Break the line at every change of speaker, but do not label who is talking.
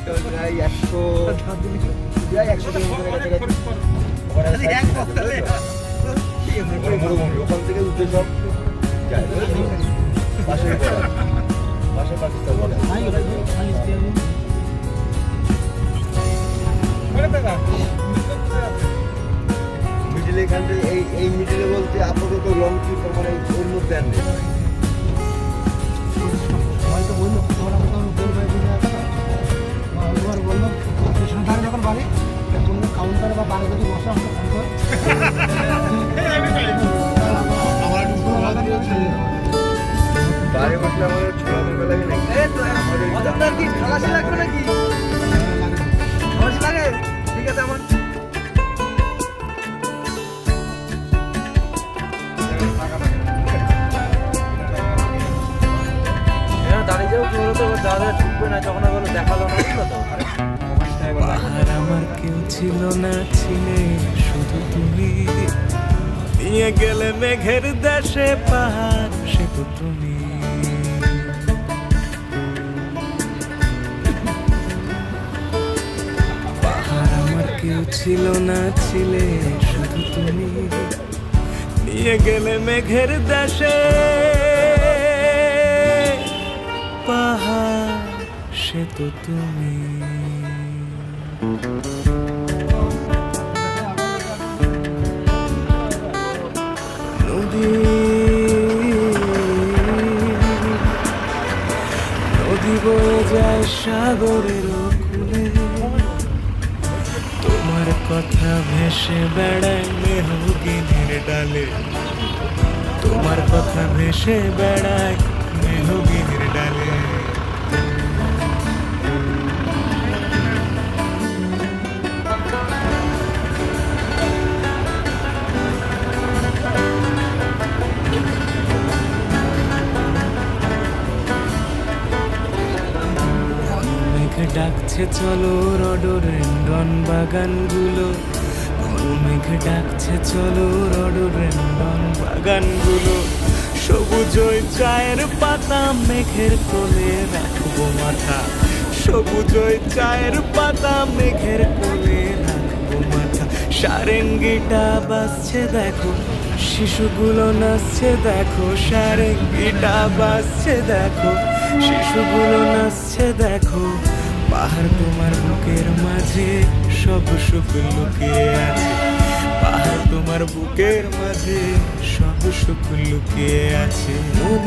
প্রায় 100 প্রায় 100 কিলোমিটার ওখান থেকে উঠে সব যায় পাশে মিডিলে এখান থেকে এই মিডিলে বলতে আপাতত লং ট্রিপ মানে ওর মধ্যে আনবে
হয়তো বললো বললাম কৃষ্ণধারে যখন বাড়ি কোনো কাউন্টার বা বাড়ি যদি বসা আমাকে ফোন করে
বাইরে বসলে আমাদের ছোলা মনে লাগে নাকি খালাসি লাগবে নাকি খালাসি লাগে ঠিক আছে আমার দাঁড়িয়ে যাও কি বলতো দাদা ঢুকবে না যখন বলো দেখালো না তো
পাহাড় আমার কেউ ছিল না ছিলে শুধু তুমি নিয়ে গেলে মেঘের দেশে পাহাড় সে তো তুমি পাহাড় আমার কেউ ছিল না ছিলে শুধু তুমি নিয়ে গেলে মেঘের দেশে পাহাড় সে তো তুমি নদী বয়ে যায় সাগরের কূলে তোমার কথা ভেসে বেড়ায় মেহগিনের ডালে তোমার কথা ভেসে বেড়ায় মেহগিনের ডালে ডাকছে চলো রডোডেনড্রন বাগানগুলো মেঘ ডাকছে চলো রডোডেনড্রন বাগানগুলো সবুজই চায়ের পাতা মেঘের কোলে রাখবো মাথা সবুজই চায়ের পাতা মেঘের কোলে রাখবো মাথা সারেঙ্গিটা বাজছে দেখো শিশুগুলো নাচছে দেখো সারেঙ্গিটা বাজছে দেখো শিশুগুলো নাচছে দেখো পাহাড় তোমার বুকের মাঝে সব সুখ লুকিয়ে আছে পাহাড় তোমার বুকের মাঝে সব সুখ লুকিয়ে আছে